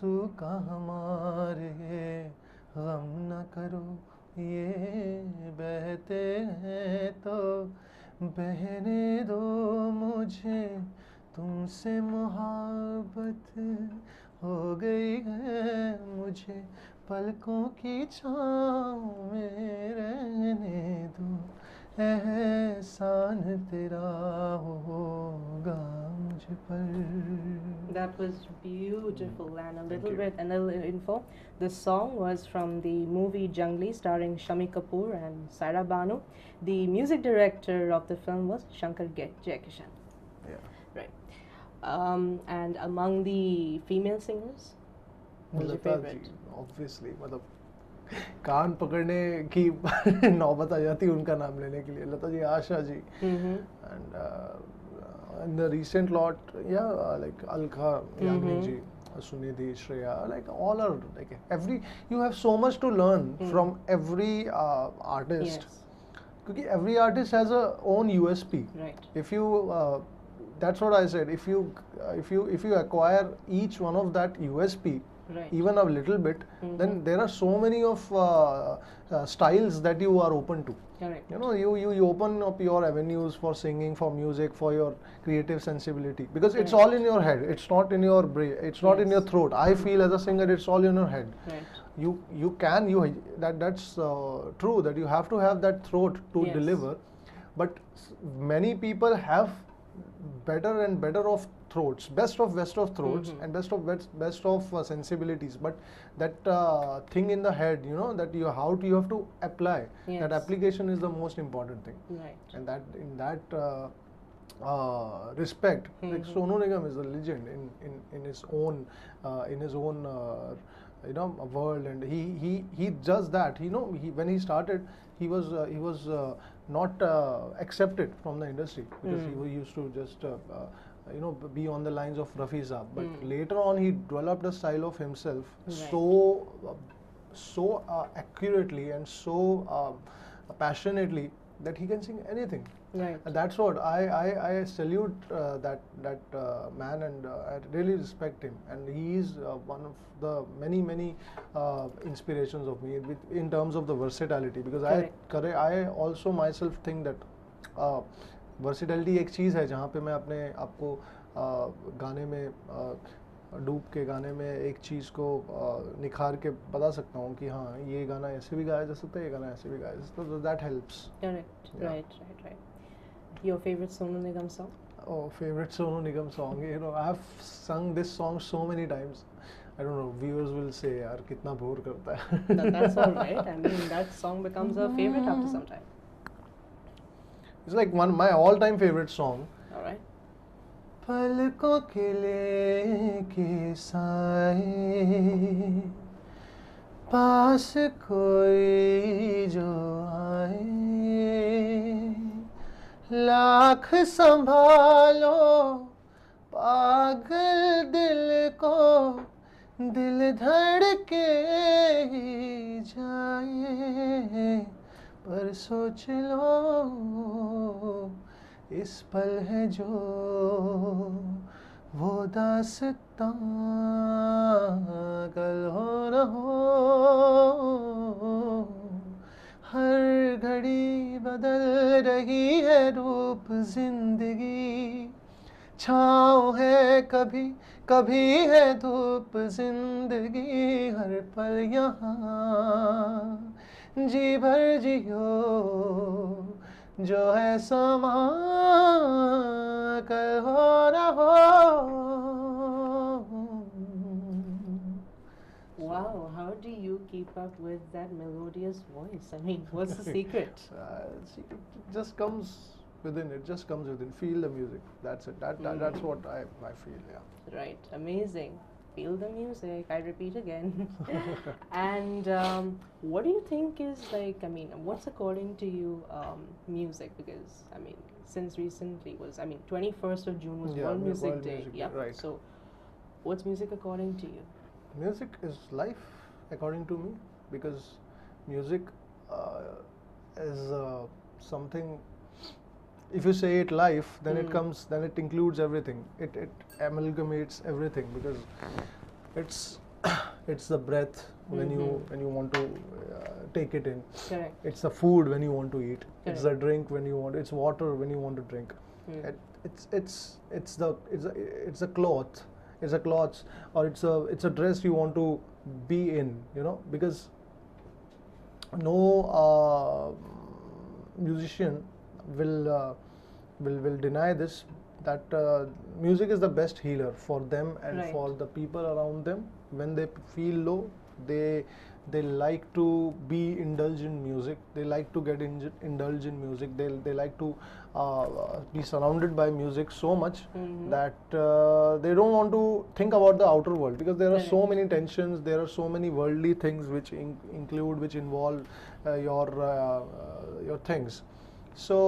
आंसू का हमारे गम न करो, ये बहते हैं तो बहने दो मुझे, तुमसे मोहब्बत हो गई है मुझे, पलकों की छाँव में रहने दो, एहसान तेरा होगा मुझ पर. That was beautiful. And a Thank little you. bit, and a little info. The song was from the movie Jungli, starring Shami Kapoor and Saira Banu. The music director of the film was Shankar Jaikishan. Yeah. Right. And among the female singers, who's your Lata favorite? Ji obviously, मतलब कान पकड़ने की नौबत आ जाती है उनका नाम लेने के लिए. Lata ji, Asha ji, and in the recent lot, या like Alka Yagnik ji, Sunidhi, Shreya, like all are like every, you have so much to learn from every artist. Yes. क्योंकि every artist has a own USP. Right. If you that's what I said. If you acquire each one of that USP, Right. even a little bit, then there are so many of styles that you are open to. Correct. You know, you open up your avenues for singing, for music, for your creative sensibility, because it's all in your head. It's not in your brain. It's not in your Yes. throat. I feel as a singer, it's all in your head. Right. That's true, that you have to have that throat to Yes. deliver, but many people have better and better of throats, best of throats, and best of sensibilities, but that thing in the head, you know, that how you have to apply. Yes. That application is the most important thing. Right. And that in that respect, like Sonu Nigam is a legend in his own you know, world, and he does that. You know, when he started, he was not accepted from the industry, because he used to just you know, be on the lines of Rafi Saab, but later on he developed a style of himself, so accurately and so passionately, that he can sing anything. Right. And that's what I salute that man, and I really respect him, and he is one of the many inspirations of me in terms of the versatility, because I also myself think that versatility एक चीज़ है जहाँ पे मैं अपने आपको गाने में डूब के गाने में एक चीज़ को निखार के बता सकता हूँ कि हाँ, ये गाना ऐसे भी गाया जा सकता है, ये गाना ऐसे भी गाया जा सकता है, so that helps. Correct. Yeah. Right. Your favorite Sonu Nigam song? Oh, favorite Sonu Nigam song. You know, I've sung this song so many times. I don't know, viewers will say, यार कितना bore करता है. That's all right. I mean, that song becomes a favorite after some time. It's like my all-time favorite song. All right. पलकों के लेके साए, पास कोई जो आए, लाख संभालो पागल दिल को, दिल धड़के ही जाए, पर सोच लो इस पल है जो वो दास्तां, कल हो न हो, हर घड़ी बदल रही है रूप जिंदगी, छाँव है कभी कभी है धूप जिंदगी, हर पल यहाँ जी भर जियो, जो है समा कल हो न हो. Wow, how do you keep up with that melodious voice? I mean, what's the secret? Secret just comes within. It just comes within. Feel the music. That's it. That's what I feel. Yeah. Right, amazing. Feel the music. I repeat again. And what do you think is like? I mean, what's according to you music? Because I mean, since recently was 21st of June was World Music Day. Yeah. Right. So, what's music according to you? Music is life, according to me, because music is something. If you say it life, then it includes everything. It amalgamates everything, because it's it's the breath when you Mhm. want to take it in. Correct. It's the food when you want to eat. It's the Correct. drink when you want. It's water when you want to drink. Mm. It's a cloth. It's a cloth, or it's a dress you want to be in. You know, because no musician will deny this, that music is the best healer for them and Right. for the people around them. When they feel low, they like to be indulge in music. They like to get indulge in music. They like to be surrounded by music so much Mhm. that they don't want to think about the outer world, because there are so Correct. many tensions, there are so many worldly things which which involve your things. So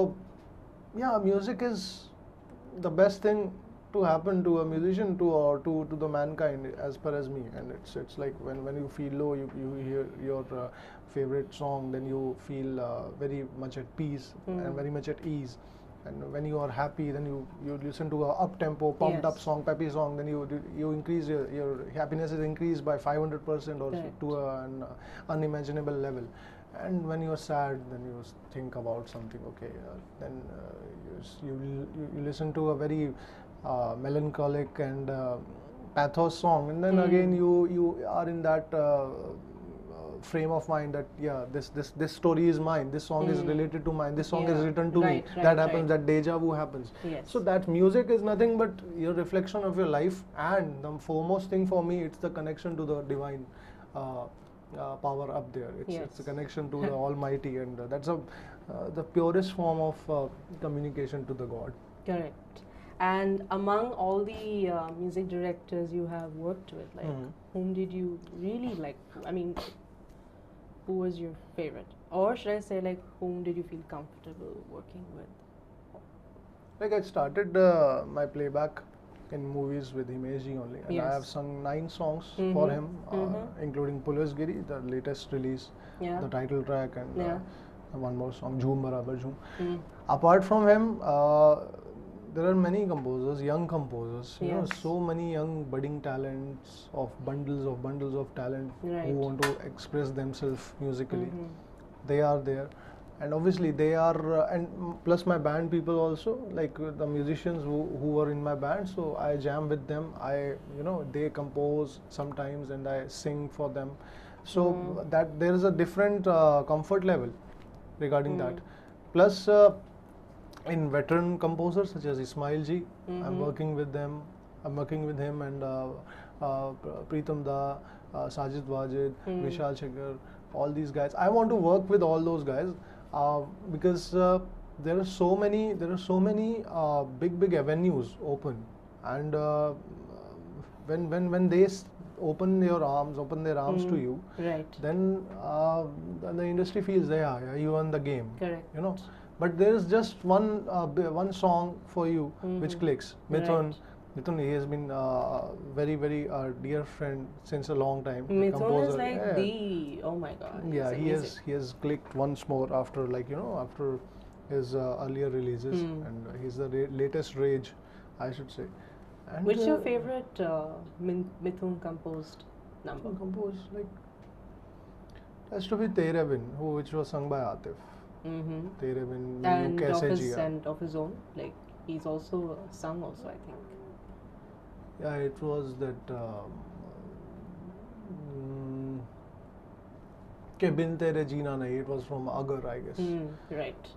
yeah, music is the best thing to happen to a musician, or to the mankind, as per as me. And it's like when you feel low, you hear your favorite song, then you feel very much at peace and very much at ease. And when you are happy, then you listen to a up tempo, pumped up Yes. song, peppy song, then you increase your happiness is increased by 500% or Correct. to an unimaginable level. And when you're sad, then you think about something. Okay, then you listen to a very melancholic and pathos song, and then again you are in that frame of mind that yeah, this story is mine, this song is related to mine, this song is Yeah. written to Right, me. right, That happens, right. that deja vu happens. Yes. So that music is nothing but your reflection of your life, and the foremost thing for me, it's the connection to the divine power up there. It's a Yes. connection to the Almighty, and that's the purest form of communication to the God. Correct. And among all the music directors you have worked with, like, Mhm. whom did you really like? I mean, who was your favorite? Or should I say, like, whom did you feel comfortable working with? Like I started my playback in movies with Himesh ji only, and I have Yes. sung 9 songs for Mhm. him, Mhm. including Pulasgiri, the latest release, Yeah. the title track, and Yeah. one more song, Jhoom Barabar Jhoom. Mm. Apart from him, there are many composers, young composers, you know, Yes. so many young budding talents, of bundles of talent, Right. who want to express themselves musically. Mhm. They are there, and obviously they are plus my band people also, like the musicians who were in my band, so I jam with them. They compose sometimes and I sing for them, so that there is a different comfort level regarding that. Plus in veteran composers such as Ismail ji, I'm working with them. I'm working with him and Preetam Da, Sajid Wajid, Vishal Shekhar, all these guys. I want to work with all those guys because there are so many big avenues open, and when they open their arms to you, Right. then the industry feels yeah, you won the game. Correct. You know, but there is just one song for you which clicks. Mithun. Right. Mithun, he has been very dear friend since a long time. the Mithun is composer. like Yeah. the, oh my god. Yeah, it's he amazing. has clicked once more after after his earlier releases, and he's the latest rage, I should say. And Which is your favorite Mithun composed number? compose like has to be Tere Bin, which was sung by Atif. Mm-hmm. Tere Bin, And you of kaise his jiya. and of his own, like he's also sung also, I think. Yeah, it was that Ke Bin Tere Jeena Nahi. It was from Agar, I guess. Right.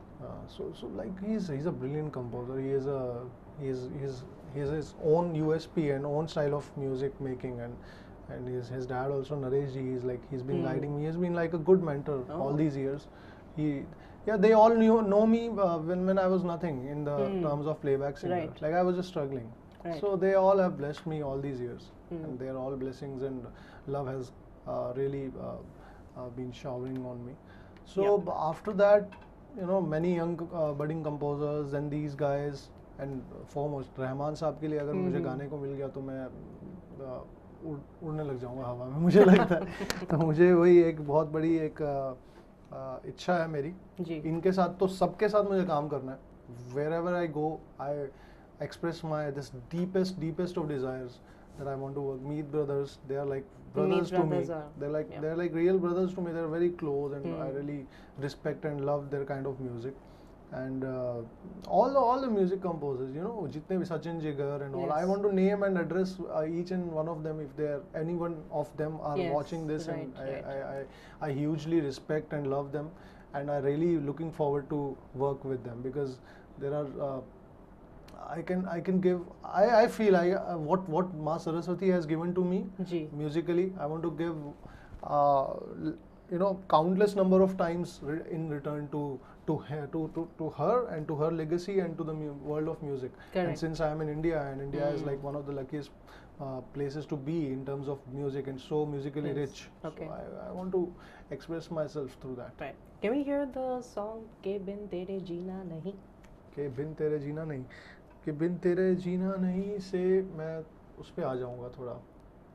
So like he's a brilliant composer. He has his own USP and own style of music making, and his dad also, Naresh ji, he's been guiding me. He's been like a good mentor all Oh. these years. They all know me when I was nothing in the terms of playback singer. Right. Like I was just struggling. Right. So they all have blessed me all these years, and they are all blessings, and love has really been showering on me. So Yep. after that, many young budding composers and these guys, and foremost Rahman साहब के लिए अगर मुझे गाने को मिल गया तो मैं उड़ने लग जाऊंगा हवा में, मुझे लगता है। तो मुझे वही एक बहुत बड़ी एक इच्छा है मेरी, जी. इनके साथ तो सबके साथ मुझे काम करना है। Wherever I go, I express my this deepest of desires that I want to work. Meet Brothers, they are like Meet brothers to me. Brothers are- yeah. They're like real brothers to me. They're very close, and I Hmm. really respect and love their kind of music. And all the music composers, you know, jitne bhi Sachin Jigar and all. I Yes. want to name and address each and one of them if they're any one of them are Yes, watching this, and right, I hugely respect and love them, and I really looking forward to work with them because there are. I can give I feel what Ma Saraswati has given to me Ji. musically, I want to give you know, countless number of times in return to her and to her legacy and to the world of music. Correct. And since I am in India, and India is like one of the luckiest places to be in terms of music and so musically Yes. rich, Okay. so I want to express myself through that. Right. Can we hear the song "Ke bin tere jeena nahi"? कि बिन तेरे जीना नहीं, कि बिन तेरे जीना नहीं से मैं उस पे आ जाऊंगा थोड़ा,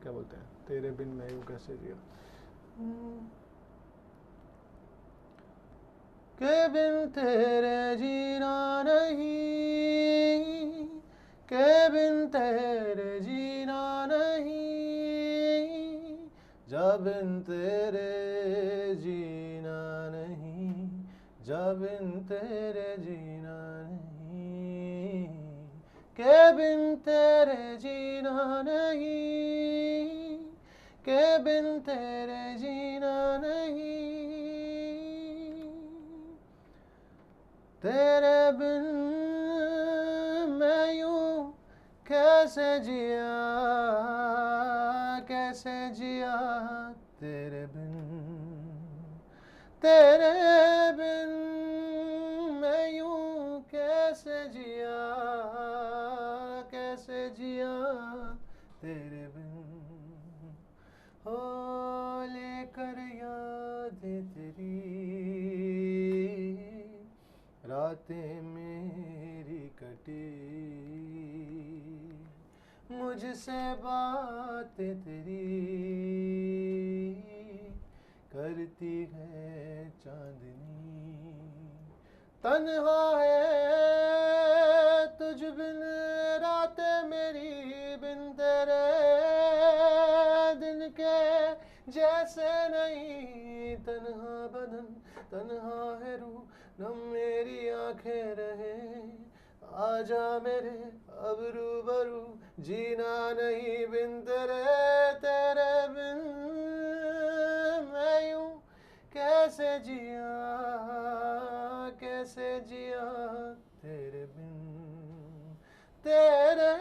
क्या बोलते हैं, तेरे बिन मैं यूं कैसे जिया, कि बिन तेरे जीना नहीं, कि बिन तेरे जीना नहीं, जब बिन तेरे जीना नहीं, जब बिन तेरे जीना नहीं, के बिन तेरे जीना नहीं, के बिन तेरे जीना नहीं, तेरे बिन मैं यूं कैसे जिया, कैसे जिया, तेरे बिन, तेरे बिन मैं यूं कैसे जिया, कैसे जिया, तेरे बिन, हो लेकर यादें तेरी, रातें मेरी कटी, मुझसे बातें तेरी करती है चांदनी, तन्हा है तुझ बिन रातें मेरी, बिन तेरे दिन के जैसे नहीं, तन्हा बदन तन्हा है रूह, नम मेरी आंखें रहे, आजा मेरे अब रूबरू, जीना नहीं बिन तेरे, तेरे बिन मैं यूं कैसे जिया, कैसे जिया, तेरे बिन, तेरे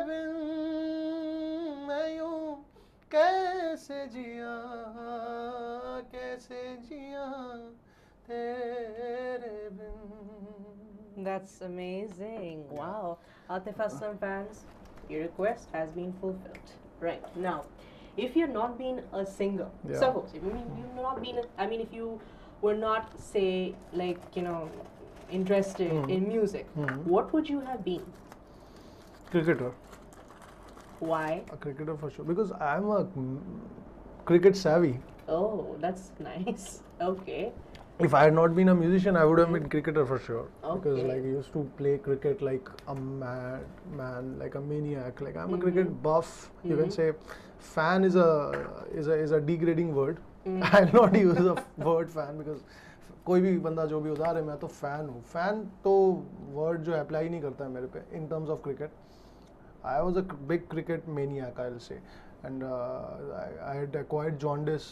बिन मैं यूं कैसे जिया, कैसे जिया, तेरे बिन. That's amazing. Wow. Atif Aslam fans, your request has been fulfilled. Right. Now, if you're not being a singer, Yeah. suppose, if you've not been, if you were not, say, like, interested in music, what would you have been? Cricketer. Why? A cricketer for sure, because I am a cricket savvy. Oh, that's nice. Okay. If I had not been a musician, I would have been cricketer for sure. Because Okay. like I used to play cricket like a mad man, like a maniac. Like I'm a cricket buff. You can say fan is a degrading word. I'll not use the word fan because कोई भी बंदा जो भी उधार है मैं तो fan हूँ. फैन तो वर्ड जो अप्लाई नहीं करता है मेरे पे in terms of cricket. I was a big cricket maniac, I'll say, and I had acquired jaundice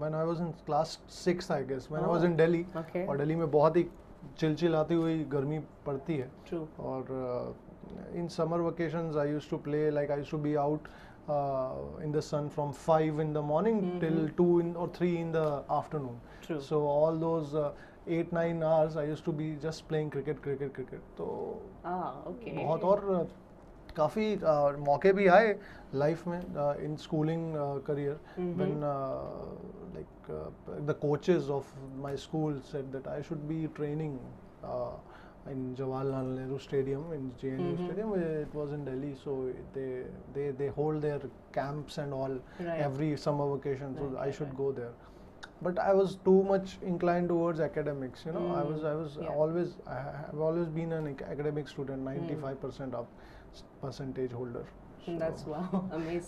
when I was in class 6th, I guess, when I was in Delhi. Okay. और दिल्ली में बहुत ही चिलचिलाती हुई गर्मी पड़ती है. True. और in summer vacations I used to play, like I used to be out in the sun from 5 in the morning till 2 or 3 in the afternoon. True. So all those 8-9 hours I used to be just playing cricket. तो Okay. बहुत और काफ़ी मौके भी आए life में in schooling career when like the coaches of my school said that I should be training in Jawaharlal Nehru Stadium, in JNU Stadium. It was in Delhi, so they hold their camps and all Right. every summer vacation, so Right, I right, right. should go there. But I was too much inclined towards academics, you know. I was Yeah. I have always been an academic student, 95% up percentage holder. That's wow, amazing.